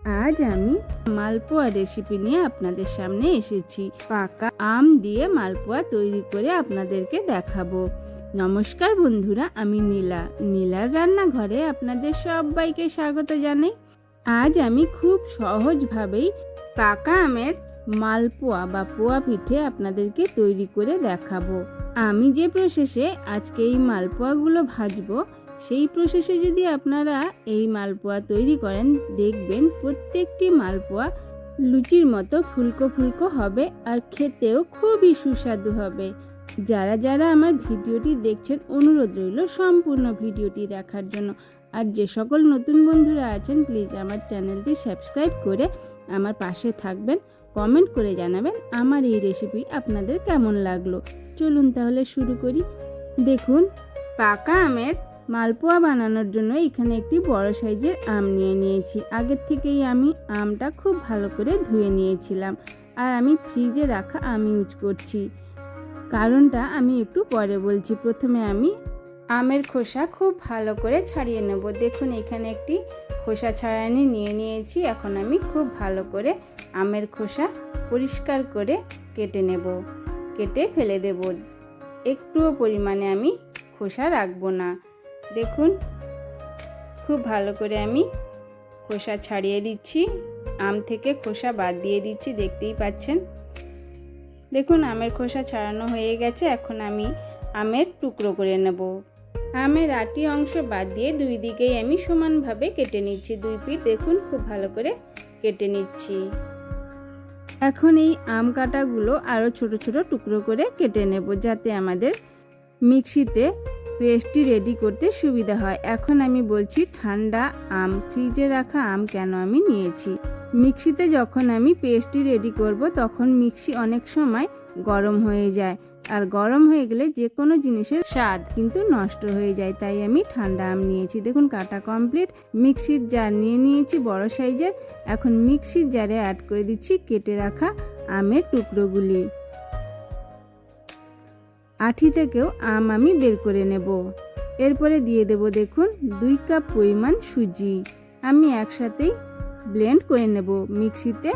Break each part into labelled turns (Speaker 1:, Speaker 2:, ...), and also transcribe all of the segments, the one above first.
Speaker 1: আজ আমি মালপোয়া রেসিপি নিয়ে আপনাদের সামনে এসেছি। পাকা আম দিয়ে মালপোয়া তৈরি করে আপনাদেরকে দেখাবো। নমস্কার বন্ধুরা, আমি নীলার রান্নাঘরে আপনাদের সবাইকে স্বাগত জানাই। আজ আমি খুব সহজভাবেই পাকা আমের মালপোয়া বা পোয়া পিঠে আপনাদেরকে তৈরি করে দেখাবো। আমি যে প্রসেসে আজকে এই মালপোয়াগুলো ভাজবো, সেই প্রসেসে যদি আপনারা এই মালপোয়া তৈরি করেন, দেখবেন প্রত্যেকটি মালপোয়া লুচির মতো ফুলকো ফুলকো হবে আর খেতেও খুবই সুস্বাদু হবে। যারা যারা আমার ভিডিওটি দেখছেন, অনুরোধ রইল সম্পূর্ণ ভিডিওটি দেখার জন্য। আর যে সকল নতুন বন্ধুরা আছেন, প্লিজ আমার চ্যানেলটি সাবস্ক্রাইব করে আমার পাশে থাকবেন। কমেন্ট করে জানাবেন আমার এই রেসিপি আপনাদের কেমন লাগলো। চলুন তাহলে শুরু করি। দেখুন, পাকা আমের মালপোয়া বানানোর জন্য এখানে একটি বড় সাইজের আম নিয়ে নিয়েছি। আগের থেকেই আমি আমটা খুব ভালো করে ধুয়ে নিয়েছিলাম, আর আমি ফ্রিজে রাখা আম ইউজ করছি। কারণটা আমি একটু পরে বলছি। প্রথমে আমি আমের খোসা খুব ভালো করে ছাড়িয়ে নেব। দেখুন, এখানে একটি খোসা ছাড়ানি নিয়ে নিয়েছি। এখন আমি খুব ভালো করে আমের খোসা পরিষ্কার করে কেটে নেব, কেটে ফেলে দেব। একটুও পরিমাণে আমি খোসা রাখবো না। দেখুন, খুব ভালো করে আমি খোসা ছাড়িয়ে দিচ্ছি, আম থেকে খোসা বাদ দিয়ে দিচ্ছি, দেখতেই পাচ্ছেন। দেখুন, আমের খোসা ছাড়ানো হয়ে গেছে। এখন আমি আমের টুকরো করে নেব। আমের আটি অংশ বাদ দিয়ে দুই দিকেই আমি সমানভাবে কেটে নিচ্ছি। দুই পিঠ দেখুন খুব ভালো করে কেটে নিচ্ছি। এখন এই আম কাটাগুলো আরও ছোট ছোট টুকরো করে কেটে নেব, যাতে আমাদের মিক্সিতে পেস্টটি রেডি করতে সুবিধা হয়। এখন আমি বলছি ঠান্ডা আম, ফ্রিজে রাখা আম কেন আমি নিয়েছি। মিক্সিতে যখন আমি পেস্টটি রেডি করব, তখন মিক্সি অনেক সময় গরম হয়ে যায়, আর গরম হয়ে গেলে যে কোনো জিনিসের স্বাদ কিন্তু নষ্ট হয়ে যায়। তাই আমি ঠান্ডা আম নিয়েছি। দেখুন, কাটা কমপ্লিট। মিক্সির জার নিয়ে নিয়েছি বড় সাইজের। এখন মিক্সির জারে অ্যাড করে দিচ্ছি কেটে রাখা আমের টুকরোগুলি। আঠি থেকেও আম আমি বের করে নেব। এরপরে দিয়ে দেব দেখুন 2 কাপ পরিমাণ সুজি। আমি একসাথেই ব্লেন্ড করে নেব, মিক্সিতে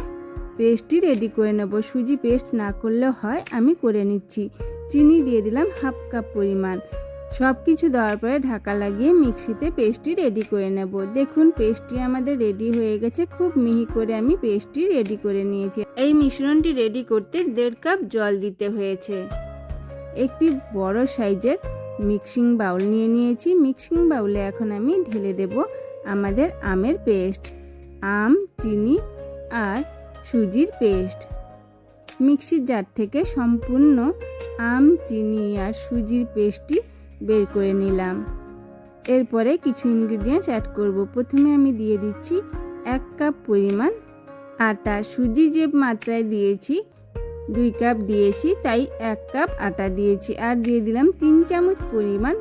Speaker 1: পেস্টটি রেডি করে নেব। সুজি পেস্ট না করলেও হয়, আমি করে নিচ্ছি। চিনি দিয়ে দিলাম 1/2 কাপ পরিমাণ। সব কিছু দেওয়ার পরে ঢাকা লাগিয়ে মিক্সিতে পেস্টটি রেডি করে নেব। দেখুন, পেস্টটি আমাদের রেডি হয়ে গেছে। খুব মিহি করে আমি পেস্টটি রেডি করে নিয়েছি। এই মিশ্রণটি রেডি করতে 1.5 কাপ জল দিতে হয়েছে। একটি বড় সাইজের মিক্সিং বাউল নিয়ে নিয়েছি। মিক্সিং বাউলে এখন আমি ঢেলে দেব আমাদের আমের পেস্ট, আম, চিনি আর সুজির পেস্ট। মিক্সির জার থেকে সম্পূর্ণ আম, চিনি আর সুজির পেস্টটি বের করে নিলাম। এরপরে কিছু ইনগ্রিডিয়েন্টস অ্যাড করব। প্রথমে আমি দিয়ে দিচ্ছি 1 কাপ পরিমাণ আটা। সুজি যে মাত্রায় দিয়েছি 2 কাপ দিয়েছি, তাই 1 কাপ আটা দিয়েছি। আর দিয়ে দিলাম 3 চামচ পরিমাণ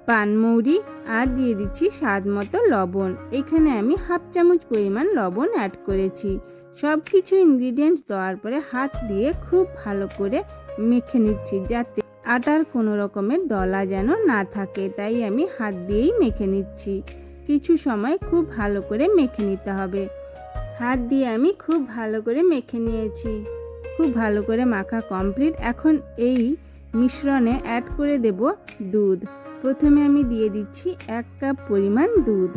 Speaker 1: পানমৌরি, আর দিয়ে দিচ্ছি স্বাদ মতো লবণ। এখানে আমি 1/2 চামচ পরিমাণ লবণ অ্যাড করেছি। সব কিছু ইনগ্রিডিয়েন্টস দেওয়ার পরে হাত দিয়ে খুব ভালো করে মেখে নিচ্ছি, যাতে আটার কোনো রকমের দলা যেন না থাকে। তাই আমি হাত দিয়েই মেখে নিচ্ছি। কিছু সময় খুব ভালো করে মেখে নিতে হবে। হাত দিয়ে আমি খুব ভালো করে মেখে নিয়েছি। খুব ভালো করে মাখা কমপ্লিট। এখন এই মিশ্রণে অ্যাড করে দেব দুধ। প্রথমে আমি দিয়ে দিচ্ছি 1 কাপ পরিমাণ দুধ।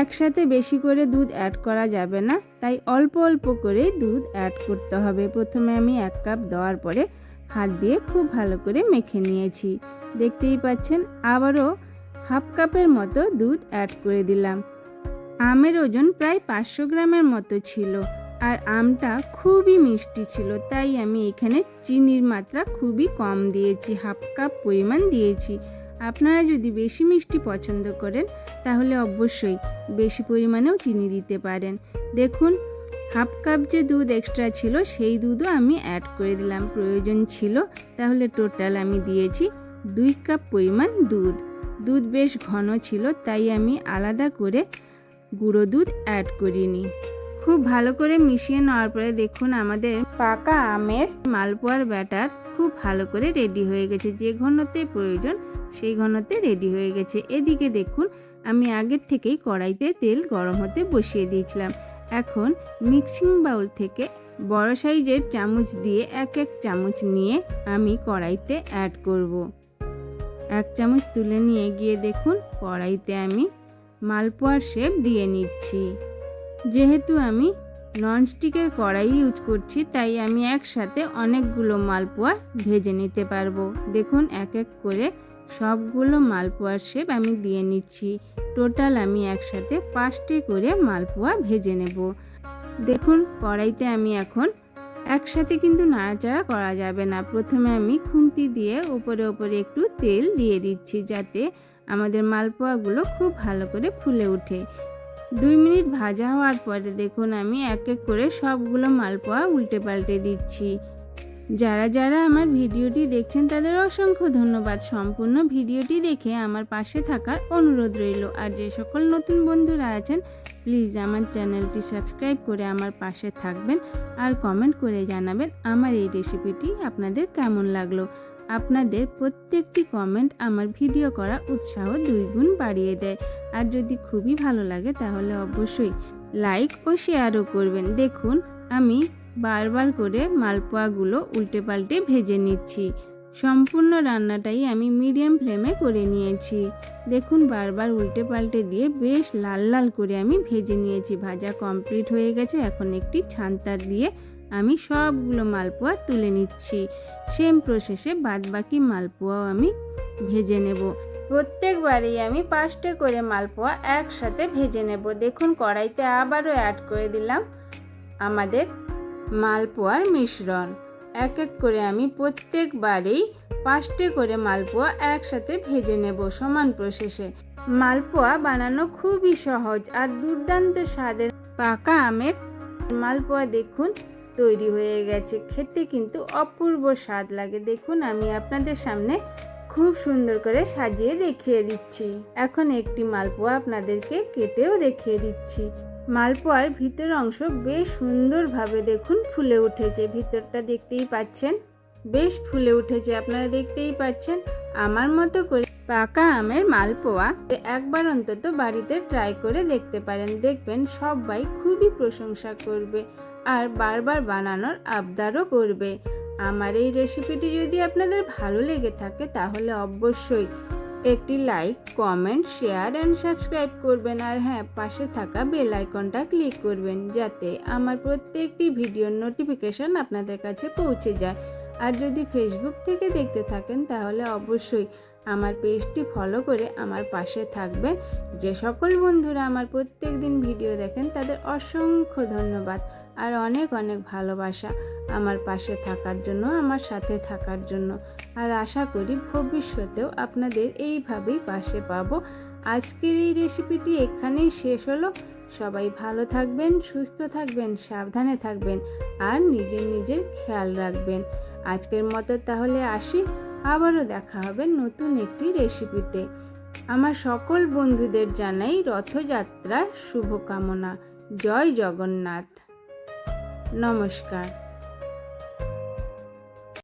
Speaker 1: একসাথে বেশি করে দুধ অ্যাড করা যাবে না, তাই অল্প অল্প করে দুধ অ্যাড করতে হবে। প্রথমে আমি 1 কাপ দেওয়ার পরে হাত দিয়ে খুব ভালো করে মেখে নিয়েছি, দেখতেই পাচ্ছেন। আবারও 1/2 কাপের মতো দুধ অ্যাড করে দিলাম। আমের ওজন প্রায় 500 গ্রামের মতো ছিল, আর আমটা খুবই মিষ্টি ছিল, তাই আমি এখানে চিনির মাত্রা খুবই কম দিয়েছি, 1/2 কাপ পরিমাণ দিয়েছি। আপনারা যদি বেশি মিষ্টি পছন্দ করেন, তাহলে অবশ্যই বেশি পরিমাণেও চিনি দিতে পারেন। দেখুন, 1/2 কাপ যে দুধ এক্সট্রা ছিল, সেই দুধও আমি অ্যাড করে দিলাম, প্রয়োজন ছিল। তাহলে টোটাল আমি দিয়েছি 2 কাপ পরিমাণ দুধ। দুধ বেশ ঘন ছিল, তাই আমি আলাদা করে গুঁড়ো দুধ অ্যাড করিনি। খুব ভালো করে মিশিয়ে নেওয়ার পরে দেখুন, আমাদের পাকা আমের মালপোয়ার ব্যাটার খুব ভালো করে রেডি হয়ে গেছে। যে ঘনত্বে প্রয়োজন সেই ঘনত্বে রেডি হয়ে গেছে। এদিকে দেখুন, আমি আগের থেকেই কড়াইতে তেল গরম হতে বসিয়ে দিয়েছিলাম। এখন মিক্সিং বাউল থেকে বড় সাইজের চামচ দিয়ে এক এক চামচ নিয়ে আমি কড়াইতে অ্যাড করব। এক চামচ তুলে নিয়ে গিয়ে দেখুন কড়াইতে আমি মালপোয়ার শেপ দিয়ে নিচ্ছি। যেহেতু আমি ননস্টিকের কড়াই ইউজ করছি তাই আমি একসাথে অনেকগুলো মালপোয়া ভেজে নিতে পারবো। দেখুন এক এক করে সবগুলো মালপোয়ার শেপ আমি দিয়ে নিচ্ছি। টোটাল আমি একসাথে 5টে করে মালপোয়া ভেজে নেব। দেখুন কড়াইতে আমি এখন একসাথে কিন্তু নাড়াচাড়া করা যাবে না। প্রথমে আমি খুন্তি দিয়ে উপরে উপরে একটু তেল দিয়ে দিচ্ছি যাতে আমাদের মালপোয়াগুলো খুব ভালো করে ফুলে ওঠে। 2 মিনিট ভাজা হওয়ার পরে দেখুন আমি এক এক করে সবগুলো মালপোয়া উল্টে পাল্টে দিচ্ছি। যারা যারা আমার ভিডিওটি দেখছেন তাদের অসংখ্য ধন্যবাদ। সম্পূর্ণ ভিডিওটি দেখে আমার পাশে থাকার অনুরোধ রইল। আর যে সকল নতুন বন্ধুরা আছেন প্লিজ আমার চ্যানেলটি সাবস্ক্রাইব করে আমার পাশে থাকবেন আর কমেন্ট করে জানাবেন আমার এই রেসিপিটি আপনাদের কেমন লাগলো। আপনাদের প্রত্যেকটি কমেন্ট আমার ভিডিও করা উৎসাহ 2 গুণ বাড়িয়ে দেয়। আর যদি খুবই ভালো লাগে তাহলে অবশ্যই লাইক ও শেয়ারও করবেন। দেখুন আমি বারবার করে মালপোয়াগুলো উল্টে পাল্টে ভেজে নিচ্ছি। সম্পূর্ণ রান্নাটাই আমি মিডিয়াম ফ্লেমে করে নিয়েছি। দেখুন বারবার উল্টে পাল্টে দিয়ে বেশ লাল লাল করে আমি ভেজে নিয়েছি। ভাজা কমপ্লিট হয়ে গেছে। এখন একটি ছান্তা দিয়ে আমি সবগুলো মালপোয়া তুলে নিচ্ছি। সেম প্রসেসে বাদবাকি মালপোয়াও আমি ভেজে নেব। প্রত্যেকবারেই আমি 5টে করে মালপোয়া একসাথে ভেজে নেব। দেখুন কড়াইতে আবারও অ্যাড করে দিলাম আমাদের মালপোয়ার মিশ্রণ। এক এক করে আমি প্রত্যেকবারেই 5টে করে মালপোয়া একসাথে ভেজে নেব সমান প্রসেসে। মালপোয়া বানানো খুবই সহজ আর দুর্দান্ত স্বাদের পাকা আমের মালপোয়া দেখুন তৈরি হয়ে গেছে। খেতে কিন্তু অপূর্ব স্বাদ লাগে। দেখুন আমি আপনাদের সামনে খুব সুন্দর করে সাজিয়ে দেখিয়ে দিচ্ছি। এখন একটি মালপোয়া আপনাদেরকে কেটেও দেখিয়ে দিচ্ছি। মালপোয়ার ভিতর অংশ বেশ সুন্দরভাবে দেখুন ফুলে উঠেছে। ভিতরটা দেখতেই পাচ্ছেন বেশ ফুলে উঠেছে, আপনারা দেখতেই পাচ্ছেন। আমার মতো করে পাকা আমের মালপোয়া একবার অন্তত বাড়িতে ট্রাই করে দেখতে পারেন। দেখবেন সবাই খুবই প্রশংসা করবে আর বারবার বানানোর আবদারও করবে। আমার এই রেসিপিটি যদি আপনাদের ভালো লেগে থাকে তাহলে অবশ্যই একটি like, comment, share and subscribe করবেন। আর হ্যাঁ, পাশে থাকা বেল আইকনটা ক্লিক করবেন যাতে আমার প্রত্যেকটি ভিডিওর নোটিফিকেশন আপনাদের কাছে পৌঁছে যায়। আর যদি ফেসবুক থেকে দেখতে থাকেন তাহলে অবশ্যই আমার পেজটি ফলো করে আমার পাশে থাকবেন। যে সকল বন্ধুরা আমার প্রত্যেক দিন ভিডিও দেখেন তাদের অসংখ্য ধন্যবাদ আর অনেক অনেক ভালোবাসা আমার পাশে থাকার জন্য, আমার সাথে থাকার জন্য। আর আশা করি ভবিষ্যতেও আপনাদের এইভাবেই পাশে পাবো। আজকের এই রেসিপিটি এখানেই শেষ হলো। সবাই ভালো থাকবেন, সুস্থ থাকবেন, সাবধানে থাকবেন আর নিজের খেয়াল রাখবেন। আজকের মতো তাহলে আসি, আবারও দেখা হবে নতুন একটি রেসিপিতে। আমার সকল বন্ধুদের জানাই রথযাত্রার শুভকামনা। জয় জগন্নাথ। নমস্কার।